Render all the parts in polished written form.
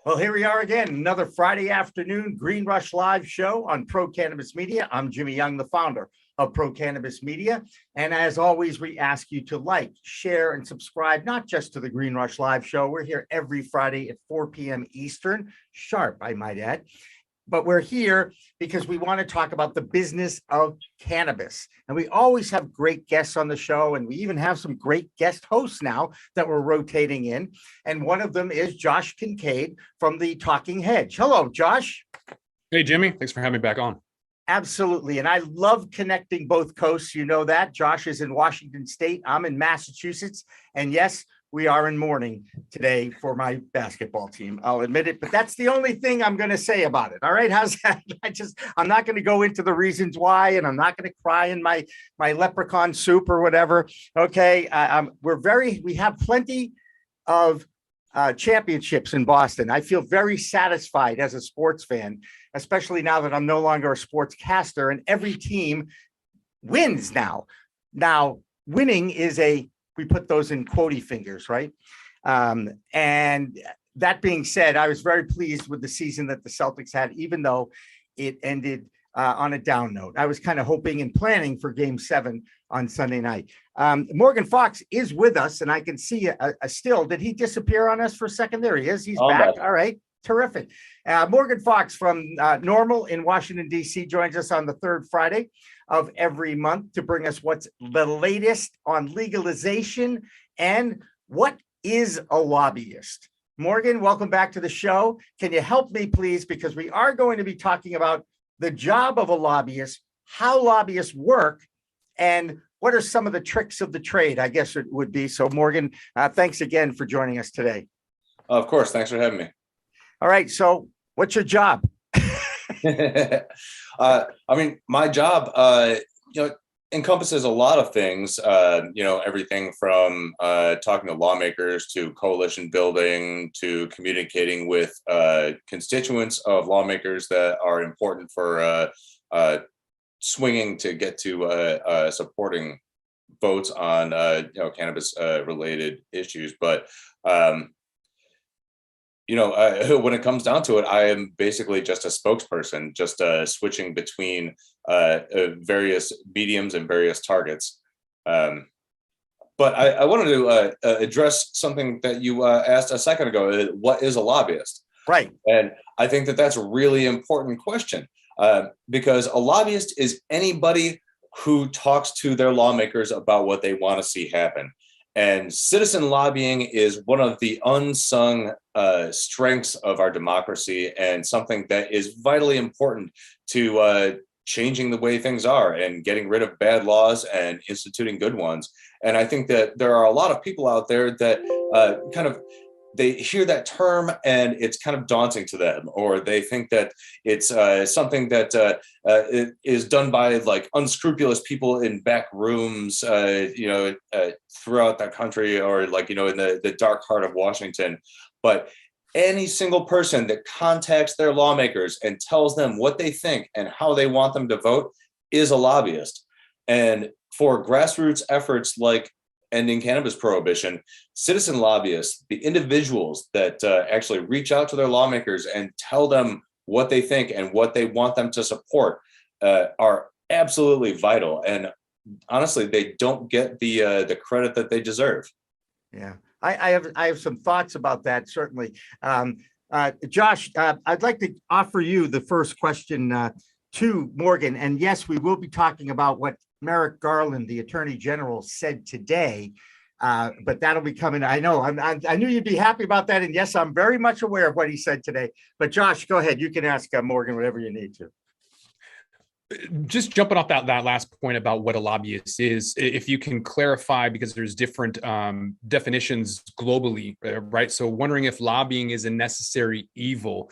Well, here we are again, another Friday afternoon Green Rush Live show on Pro Cannabis Media. I'm Jimmy Young, the founder of Pro Cannabis Media. And as always, we ask you to like, share, and subscribe, not just to the Green Rush Live show. We're here every Friday at 4 p.m. Eastern, sharp, I might add. But we're here because we want to talk about the business of cannabis. And we always have great guests on the show. And we even have some great guest hosts now that we're rotating in. And one of them is Josh Kincaid from the Talking Hedge. Hello, Josh. Hey, Jimmy. Thanks for having me back on. Absolutely. And I love connecting both coasts. You know that. Josh is in Washington State. I'm in Massachusetts. And yes, we are in mourning today for my basketball team. I'll admit it, but that's the only thing I'm going to say about it. All right. How's that? I'm not going to go into the reasons why, and I'm not going to cry in my leprechaun soup or whatever. Okay. We have plenty of championships in Boston. I feel very satisfied as a sports fan, especially now that I'm no longer a sportscaster and every team wins now. Now, winning is we put those in quotey fingers, right? And that being said, I was very pleased with the season that the Celtics had, even though it ended on a down note. I was kind of hoping and planning for Game 7 on Sunday night. Morgan Fox is with us, and I can see a still. Did he disappear on us for a second? There he is. He's back. All right. Terrific. Morgan Fox from NORML in Washington, D.C. joins us on the third Friday of every month to bring us what's the latest on legalization and what is a lobbyist. Morgan, welcome back to the show. Can you help me, please? Because we are going to be talking about the job of a lobbyist, how lobbyists work, and what are some of the tricks of the trade, I guess it would be. So, Morgan, thanks again for joining us today. Of course. Thanks for having me. All right. So what's your job? My job, encompasses a lot of things, everything from talking to lawmakers to coalition building to communicating with constituents of lawmakers that are important for swinging to get to supporting votes on, cannabis related issues. But when it comes down to it, I am basically just a spokesperson, just switching between various mediums and various targets. But I wanted to address something that you asked a second ago. What is a lobbyist? Right. And I think that that's a really important question because a lobbyist is anybody who talks to their lawmakers about what they want to see happen. And citizen lobbying is one of the unsung strengths of our democracy and something that is vitally important to changing the way things are and getting rid of bad laws and instituting good ones. And I think that there are a lot of people out there that they hear that term and it's kind of daunting to them, or they think that it's something that is done by like unscrupulous people in back rooms, throughout the country, or in the dark heart of Washington. But any single person that contacts their lawmakers and tells them what they think and how they want them to vote is a lobbyist. And for grassroots efforts like ending cannabis prohibition, citizen lobbyists, the individuals that actually reach out to their lawmakers and tell them what they think and what they want them to support, are absolutely vital. And honestly, they don't get the credit that they deserve. Yeah, I have some thoughts about that, certainly. Josh, I'd like to offer you the first question to Morgan. And yes, we will be talking about what Merrick Garland, the Attorney General, said today, but that'll be coming. I know. I knew you'd be happy about that, and yes, I'm very much aware of what he said today. But Josh, go ahead. You can ask Morgan whatever you need to. Just jumping off that last point about what a lobbyist is, if you can clarify, because there's different definitions globally, right? So wondering if lobbying is a necessary evil.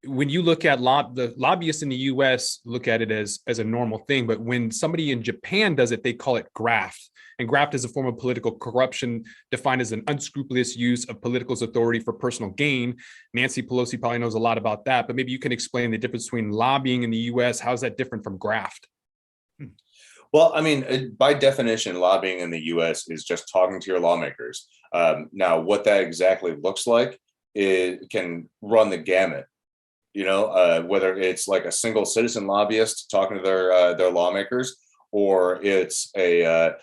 When you look at the lobbyists in the US look at it as a normal thing, but when somebody in Japan does it, they call it graft. And graft is a form of political corruption defined as an unscrupulous use of political authority for personal gain. Nancy Pelosi probably knows a lot about that, but maybe you can explain the difference between lobbying in the US. How is that different from graft? Well, by definition, lobbying in the US is just talking to your lawmakers. Now, what that exactly looks like it can run the gamut. Whether it's like a single citizen lobbyist talking to their lawmakers, or it's a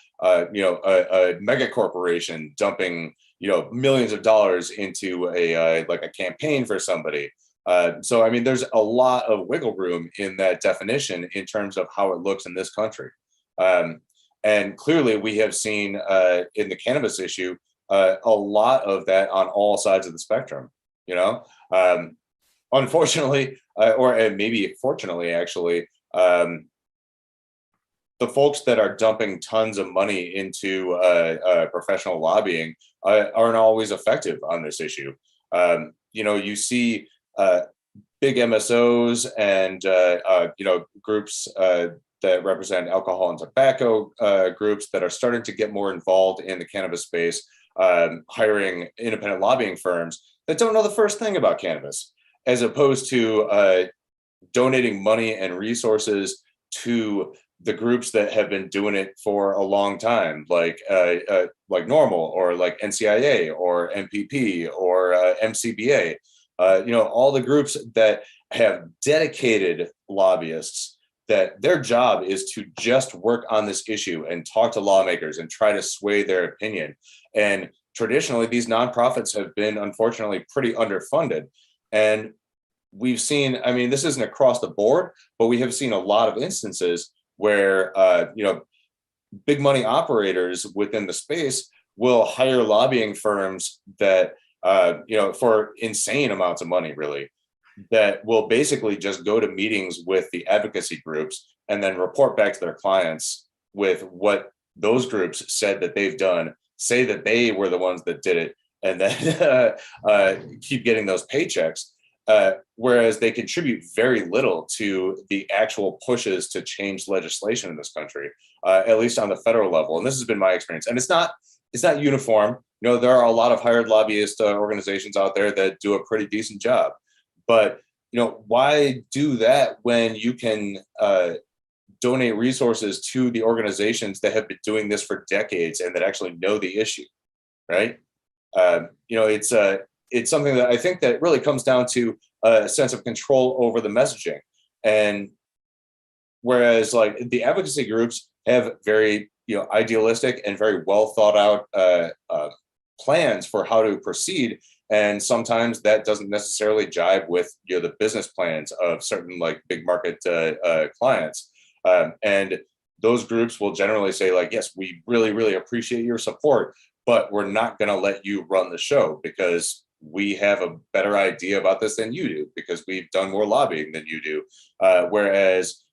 mega corporation dumping millions of dollars into a campaign for somebody. So I mean, there's a lot of wiggle room in that definition in terms of how it looks in this country. And clearly, we have seen in the cannabis issue a lot of that on all sides of the spectrum. Unfortunately, or maybe fortunately, actually, the folks that are dumping tons of money into professional lobbying aren't always effective on this issue. You see big MSOs and groups that represent alcohol and tobacco groups that are starting to get more involved in the cannabis space, hiring independent lobbying firms that don't know the first thing about cannabis, as opposed to donating money and resources to the groups that have been doing it for a long time, like NORML or like NCIA or MPP or MCBA. All the groups that have dedicated lobbyists that their job is to just work on this issue and talk to lawmakers and try to sway their opinion. And traditionally, these nonprofits have been, unfortunately, pretty underfunded. And we've seen, I mean, this isn't across the board, but we have seen a lot of instances where, big money operators within the space will hire lobbying firms that, for insane amounts of money, really, that will basically just go to meetings with the advocacy groups and then report back to their clients with what those groups said that they've done, say that they were the ones that did it, and then keep getting those paychecks. Whereas they contribute very little to the actual pushes to change legislation in this country, at least on the federal level. And this has been my experience. And it's not uniform. There are a lot of hired lobbyist organizations out there that do a pretty decent job. But why do that when you can donate resources to the organizations that have been doing this for decades and that actually know the issue, right? It's something that I think that really comes down to a sense of control over the messaging. And whereas like the advocacy groups have very idealistic and very well thought out plans for how to proceed, and sometimes that doesn't necessarily jive with the business plans of certain like big market clients. And those groups will generally say like, yes, we really, really appreciate your support, but we're not going to let you run the show because we have a better idea about this than you do, because we've done more lobbying than you do. Whereas,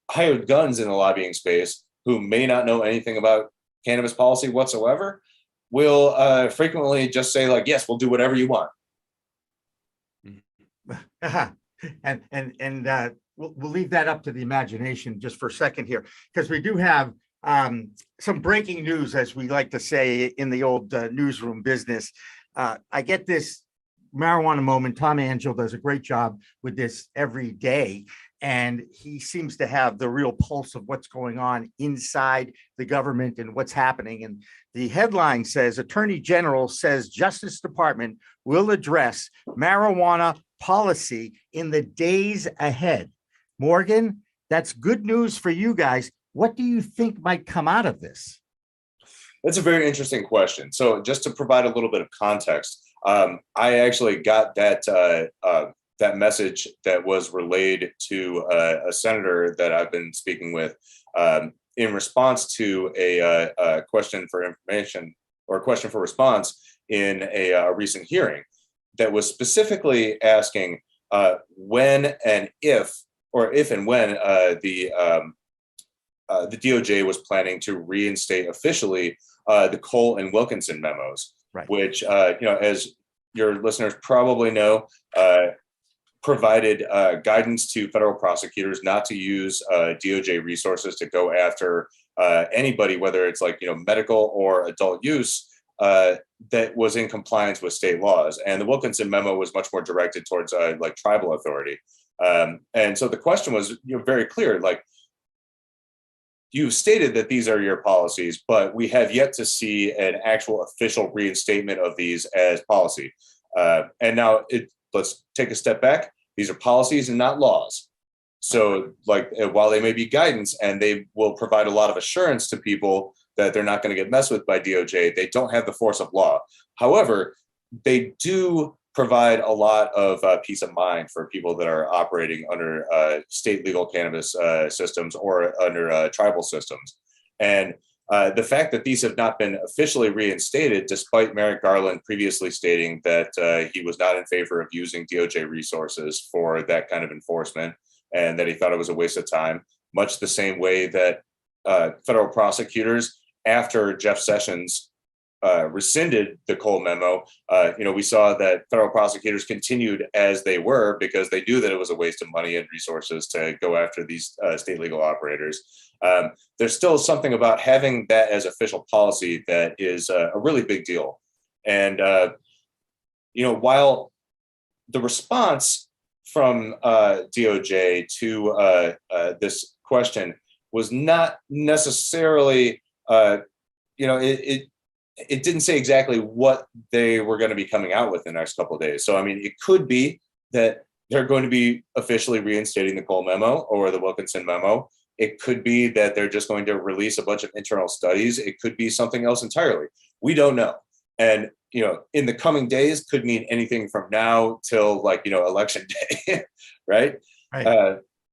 hired guns in the lobbying space who may not know anything about cannabis policy whatsoever will frequently just say like, yes, we'll do whatever you want. And we'll leave that up to the imagination just for a second here, because we do have some breaking news, as we like to say in the old newsroom business. I get this marijuana moment. Tom Angel does a great job with this every day, and he seems to have the real pulse of what's going on inside the government and what's happening. And the headline says, Attorney General says Justice Department will address marijuana policy in the days ahead. Morgan, that's good news for you guys. What do you think might come out of this? That's a very interesting question. So just to provide a little bit of context, I actually got that message that was relayed to a senator that I've been speaking with in response to a question for information or a question for response in a recent hearing that was specifically asking when and if, or if and when the DOJ was planning to reinstate officially the Cole and Wilkinson memos, right, which, as your listeners probably know, provided guidance to federal prosecutors not to use DOJ resources to go after anybody, whether it's like, medical or adult use, that was in compliance with state laws. And the Wilkinson memo was much more directed towards like tribal authority. And so the question was very clear, like, you've stated that these are your policies, but we have yet to see an actual official reinstatement of these as policy. And now let's take a step back. These are policies and not laws. So like, while they may be guidance and they will provide a lot of assurance to people that they're not going to get messed with by DOJ, they don't have the force of law. However, they do provide a lot of peace of mind for people that are operating under state legal cannabis systems or under tribal systems. And the fact that these have not been officially reinstated, despite Merrick Garland previously stating that he was not in favor of using DOJ resources for that kind of enforcement, and that he thought it was a waste of time, much the same way that federal prosecutors, after Jeff Sessions rescinded the Cole memo, we saw that federal prosecutors continued as they were because they knew that it was a waste of money and resources to go after these state legal operators. There's still something about having that as official policy that is a really big deal. And, while the response from DOJ to this question was not necessarily, it didn't say exactly what they were going to be coming out with in the next couple of days. So, I mean, it could be that they're going to be officially reinstating the Cole memo or the Wilkinson memo. It could be that they're just going to release a bunch of internal studies. It could be something else entirely. We don't know. And, in the coming days could mean anything from now till election day, right?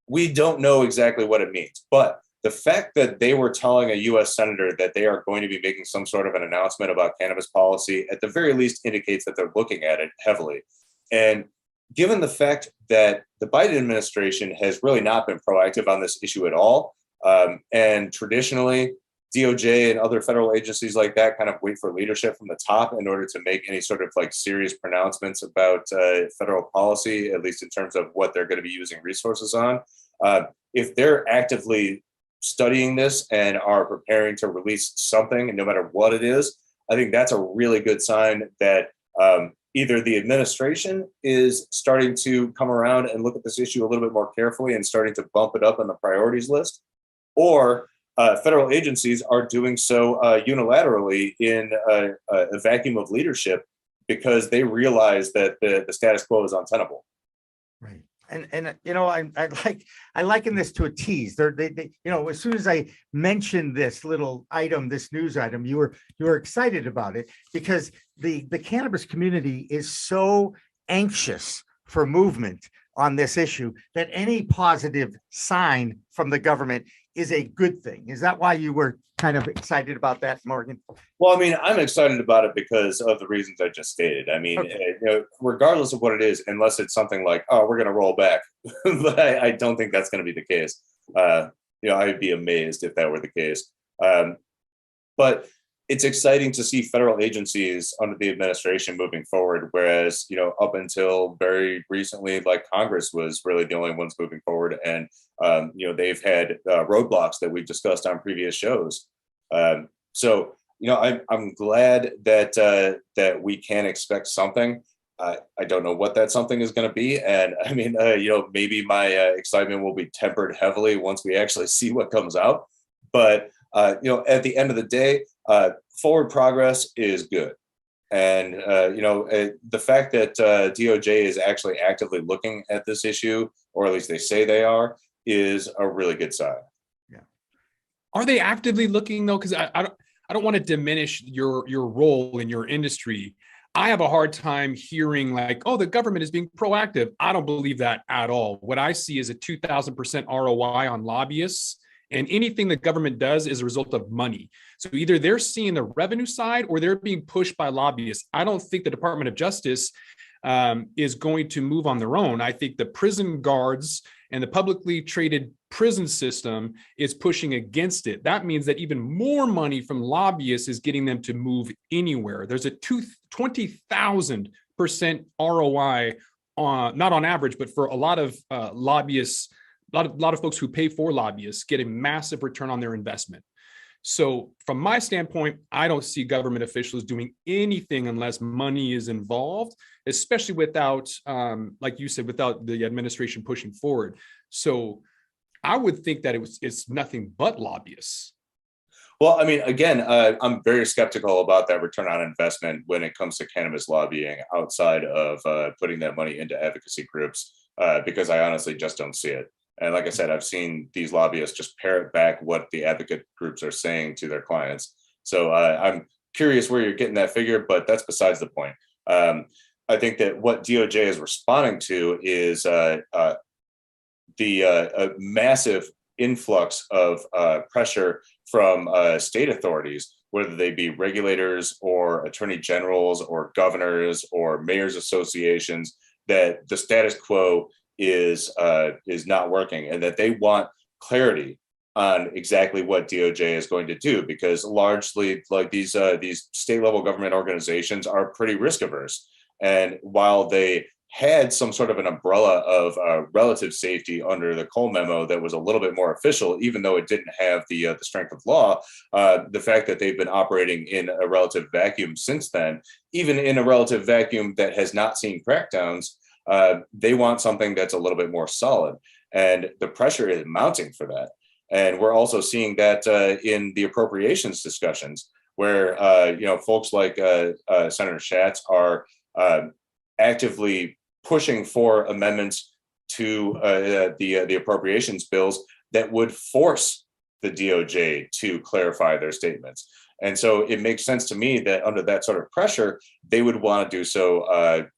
We don't know exactly what it means. But the fact that they were telling a U.S. senator that they are going to be making some sort of an announcement about cannabis policy, at the very least indicates that they're looking at it heavily. And given the fact that the Biden administration has really not been proactive on this issue at all, and traditionally DOJ and other federal agencies like that kind of wait for leadership from the top in order to make any sort of serious pronouncements about federal policy, at least in terms of what they're going to be using resources on. If they're actively studying this and are preparing to release something, and no matter what it is, I think that's a really good sign that either the administration is starting to come around and look at this issue a little bit more carefully and starting to bump it up on the priorities list, or federal agencies are doing so unilaterally in a vacuum of leadership because they realize that the status quo is untenable. Right. And I liken this to a tease. They as soon as I mentioned this little item, this news item, you were excited about it because the cannabis community is so anxious for movement on this issue that any positive sign from the government is a good thing. Is that why you were kind of excited about that, Morgan? Well, I mean, I'm excited about it because of the reasons I just stated. I mean, regardless of what it is, unless it's something like, oh, we're going to roll back, but I don't think that's going to be the case. I'd be amazed if that were the case. But it's exciting to see federal agencies under the administration moving forward, whereas, up until very recently, Congress was really the only ones moving forward. And, they've had roadblocks that we've discussed on previous shows. So, I'm glad that we can expect something. I don't know what that something is going to be. And I mean, maybe my excitement will be tempered heavily once we actually see what comes out. But, at the end of the day, forward progress is good. And, the fact that DOJ is actually actively looking at this issue, or at least they say they are, is a really good sign. Yeah. Are they actively looking though? Because I don't want to diminish your role in your industry. I have a hard time hearing the government is being proactive. I don't believe that at all. What I see is a 2,000% ROI on lobbyists. And anything the government does is a result of money. So either they're seeing the revenue side or they're being pushed by lobbyists. I don't think the Department of Justice is going to move on their own. I think the prison guards and the publicly traded prison system is pushing against it. That means that even more money from lobbyists is getting them to move anywhere. There's a 20,000% ROI not on average, but for a lot of lobbyists. A lot of folks who pay for lobbyists get a massive return on their investment. So from my standpoint, I don't see government officials doing anything unless money is involved, especially without, like you said, without the administration pushing forward. So I would think that it's nothing but lobbyists. Well, I mean, again, I'm very skeptical about that return on investment when it comes to cannabis lobbying outside of putting that money into advocacy groups, because I honestly just don't see it. And like I said, I've seen these lobbyists just parrot back what the advocate groups are saying to their clients. So I'm curious where you're getting that figure, but that's besides the point. I think that what DOJ is responding to is the massive influx of pressure from state authorities, whether they be regulators or attorney generals or governors or mayors associations, that the status quo is not working, and that they want clarity on exactly what DOJ is going to do, because largely, like, these state level government organizations are pretty risk averse, and while they had some sort of an umbrella of relative safety under the Cole memo that was a little bit more official, even though it didn't have the strength of law. The fact that they've been operating in a relative vacuum since then, even in a relative vacuum that has not seen crackdowns, they want something that's a little bit more solid, and the pressure is mounting for that. And we're also seeing that in the appropriations discussions, where folks like Senator Schatz are actively pushing for amendments to the appropriations bills that would force the DOJ to clarify their statements. And so it makes sense to me that under that sort of pressure, they would want to do so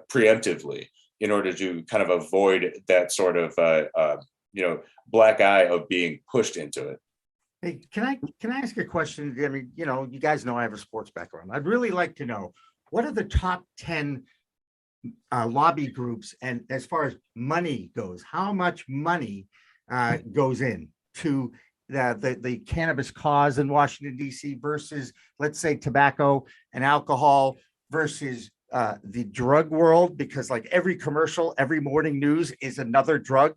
preemptively in order to kind of avoid that sort of black eye of being pushed into it. Hey, can I ask a question? I mean, you guys know I have a sports background. I'd really like to know, what are the top 10 lobby groups, and as far as money goes, how much money goes in to the cannabis cause in Washington, D.C. versus, let's say, tobacco and alcohol versus the drug world, because like every commercial, every morning news is another drug,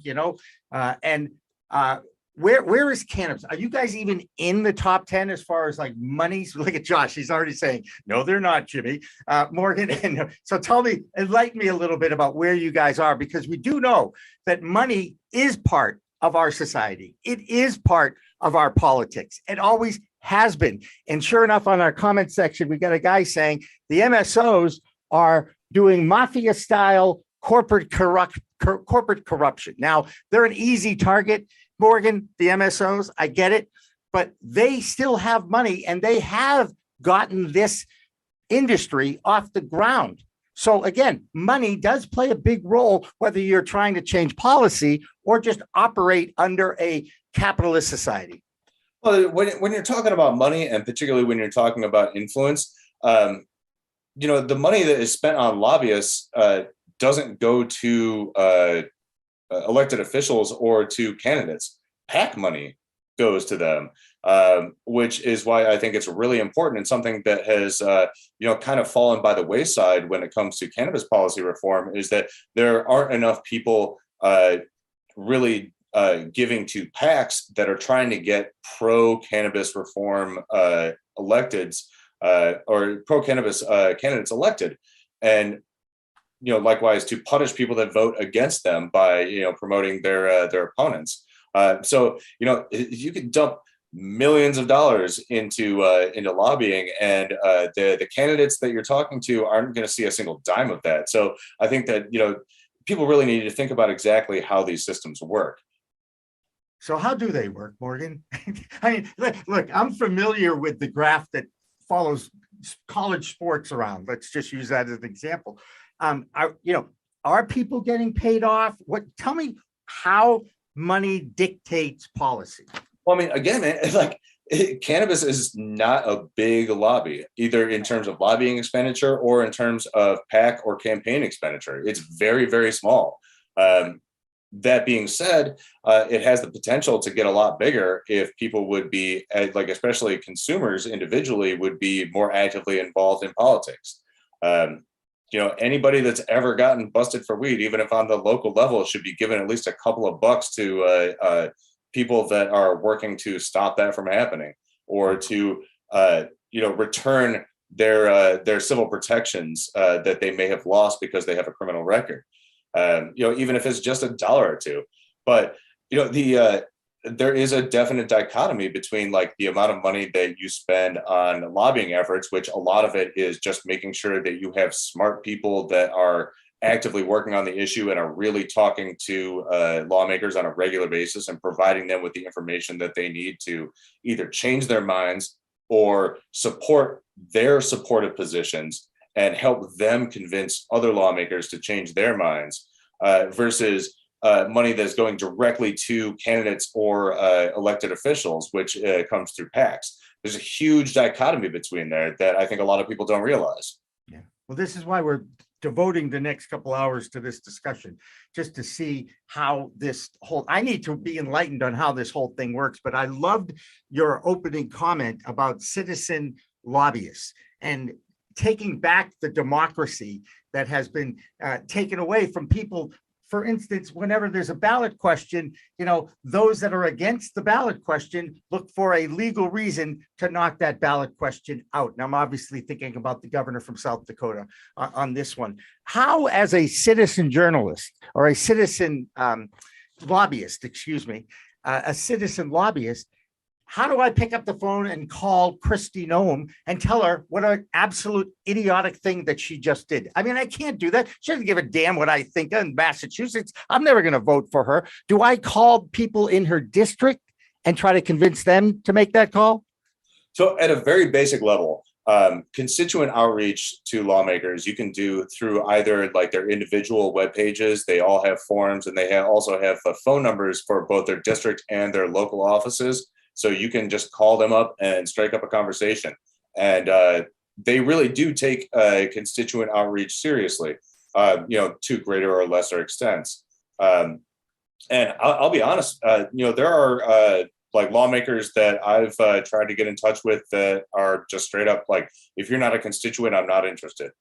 where is cannabis? Are you guys even in the top 10 as far as like money? Look at Josh, he's already saying, no, they're not, Jimmy. Morgan, and so tell me, enlighten me a little bit about where you guys are, because we do know that money is part of our society. It is part of our politics. It always has been. And sure enough, on our comment section, we got a guy saying the MSOs are doing mafia style corporate corruption. Now, they're an easy target, Morgan, the MSOs, I get it, but they still have money, and they have gotten this industry off the ground. So again, money does play a big role, whether you're trying to change policy or just operate under a capitalist society. Well, when you're talking about money, and particularly when you're talking about influence, the money that is spent on lobbyists doesn't go to elected officials or to candidates. PAC money goes to them, which is why I think it's really important, and something that has kind of fallen by the wayside when it comes to cannabis policy reform, is that there aren't enough people really giving to PACs that are trying to get pro-cannabis reform electeds or pro-cannabis candidates elected. And likewise, to punish people that vote against them by promoting their opponents. So you can dump millions of dollars into lobbying, and the candidates that you're talking to aren't going to see a single dime of that. So I think that people really need to think about exactly how these systems work. So how do they work, Morgan? I mean, look, I'm familiar with the graph that follows college sports around. Let's just use that as an example. Are people getting paid off? Tell me how money dictates policy. Well, I mean, again, man, cannabis is not a big lobby, either in terms of lobbying expenditure or in terms of PAC or campaign expenditure. It's very, very small. That being said, it has the potential to get a lot bigger if people would be, especially consumers individually, would be more actively involved in politics. Anybody that's ever gotten busted for weed, even if on the local level, should be given at least a couple of bucks to people that are working to stop that from happening, or to return their civil protections that they may have lost because they have a criminal record. Even if it's just $1 or $2. But There is a definite dichotomy between like the amount of money that you spend on lobbying efforts, which a lot of it is just making sure that you have smart people that are actively working on the issue and are really talking to lawmakers on a regular basis and providing them with the information that they need to either change their minds or support their supportive positions and help them convince other lawmakers to change their minds versus money that's going directly to candidates or elected officials, which comes through PACs. There's a huge dichotomy between there that I think a lot of people don't realize. Yeah. Well, this is why we're devoting the next couple hours to this discussion, just to see how this whole, I need to be enlightened on how this whole thing works. But I loved your opening comment about citizen lobbyists and taking back the democracy that has been taken away from people. For instance, whenever there's a ballot question, those that are against the ballot question look for a legal reason to knock that ballot question out. And I'm obviously thinking about the governor from South Dakota on this one. How, as a citizen journalist or a citizen lobbyist, a citizen lobbyist, how do I pick up the phone and call Kristi Noem and tell her what an absolute idiotic thing that she just did? I mean, I can't do that. She doesn't give a damn what I think in Massachusetts. I'm never going to vote for her. Do I call people in her district and try to convince them to make that call? So at a very basic level, constituent outreach to lawmakers, you can do through either like their individual web pages. They all have forms, and they also have phone numbers for both their district and their local offices. So you can just call them up and strike up a conversation. And they really do take constituent outreach seriously, to greater or lesser extents. And I'll be honest, there are like lawmakers that I've tried to get in touch with that are just straight up like, if you're not a constituent, I'm not interested.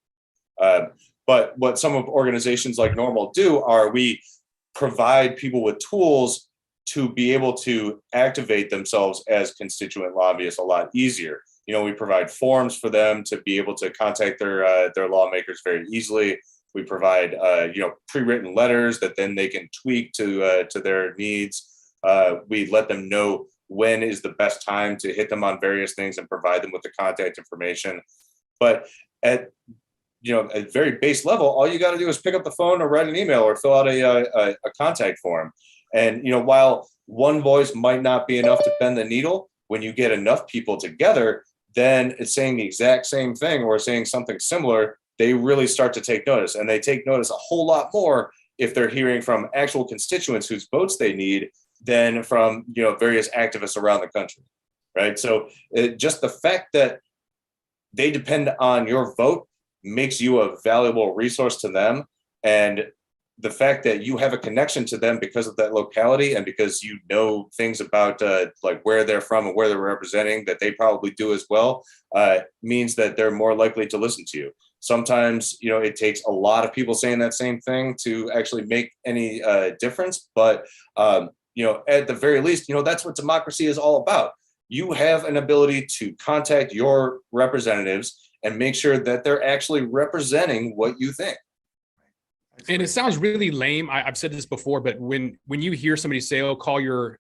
But what some of organizations like NORML do are we provide people with tools to be able to activate themselves as constituent lobbyists a lot easier. We provide forms for them to be able to contact their lawmakers very easily. We provide pre-written letters that then they can tweak to their needs. We let them know when is the best time to hit them on various things and provide them with the contact information. But at very base level, all you got to do is pick up the phone or write an email or fill out a contact form. And, while one voice might not be enough to bend the needle, when you get enough people together, then it's saying the exact same thing or saying something similar, they really start to take notice. And they take notice a whole lot more if they're hearing from actual constituents whose votes they need than from, various activists around the country, right? So just the fact that they depend on your vote makes you a valuable resource to them. And the fact that you have a connection to them because of that locality and because you know things about like where they're from and where they're representing that they probably do as well means that they're more likely to listen to you. Sometimes, it takes a lot of people saying that same thing to actually make any difference. But, at the very least, that's what democracy is all about. You have an ability to contact your representatives and make sure that they're actually representing what you think. And it sounds really lame. I've said this before, but when you hear somebody say, "Oh, call your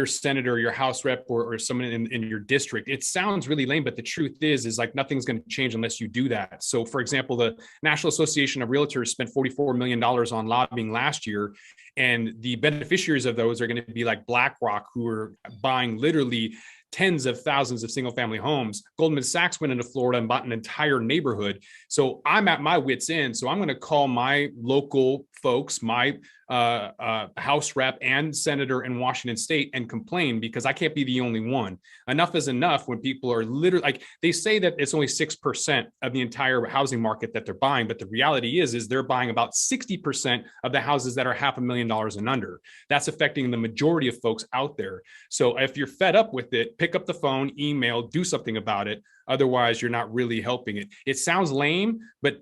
senator, or your House rep, or someone in your district," it sounds really lame. But the truth is like nothing's going to change unless you do that. So, for example, the National Association of Realtors spent $44 million on lobbying last year, and the beneficiaries of those are going to be like BlackRock, who are buying literally tens of thousands of single family homes. Goldman Sachs went into Florida and bought an entire neighborhood. So I'm at my wit's end. So I'm going to call my local folks, my House rep and senator in Washington state and complain because I can't be the only one. Enough is enough when people are literally like, they say that it's only 6% of the entire housing market that they're buying. But the reality is they're buying about 60% of the houses that are $500,000 and under. That's affecting the majority of folks out there. So if you're fed up with it, pick up the phone, email, do something about it. Otherwise, you're not really helping it. It sounds lame, but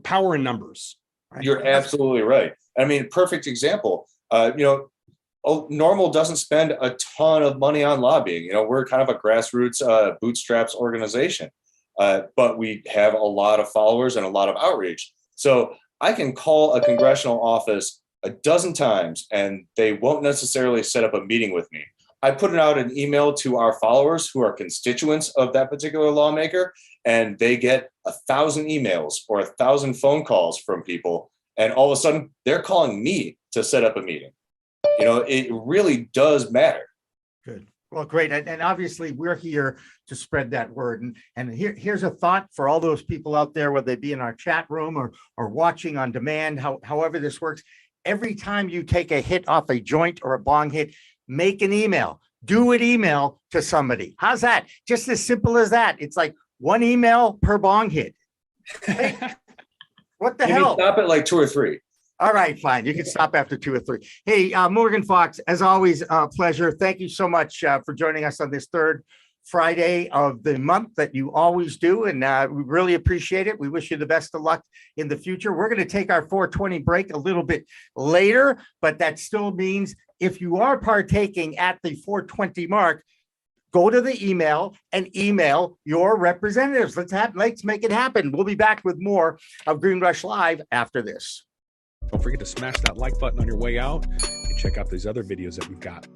power in numbers. You're absolutely right. I mean, perfect example. NORML doesn't spend a ton of money on lobbying. We're kind of a grassroots bootstraps organization, but we have a lot of followers and a lot of outreach. So I can call a congressional office a dozen times and they won't necessarily set up a meeting with me. I put out an email to our followers who are constituents of that particular lawmaker, and they get 1,000 emails or 1,000 phone calls from people. And all of a sudden they're calling me to set up a meeting. You know, it really does matter. Good. Well, great. And obviously we're here to spread that word. And here's a thought for all those people out there, whether they be in our chat room or watching on demand, however this works. Every time you take a hit off a joint or a bong hit, make an email. Do an email to somebody. How's that? Just as simple as that. It's like one email per bong hit. Hey, what the hell? Stop at like 2 or 3. All right, fine. You can stop after 2 or 3. Hey, Morgan Fox, as always, pleasure. Thank you so much for joining us on this third Friday of the month that you always do. And we really appreciate it. We wish you the best of luck in the future. We're going to take our 4:20 break a little bit later, but that still means if you are partaking at the 4:20 mark, go to the email and email your representatives. Let's make it happen. We'll be back with more of Green Rush Live after this. Don't forget to smash that like button on your way out and check out these other videos that we've got.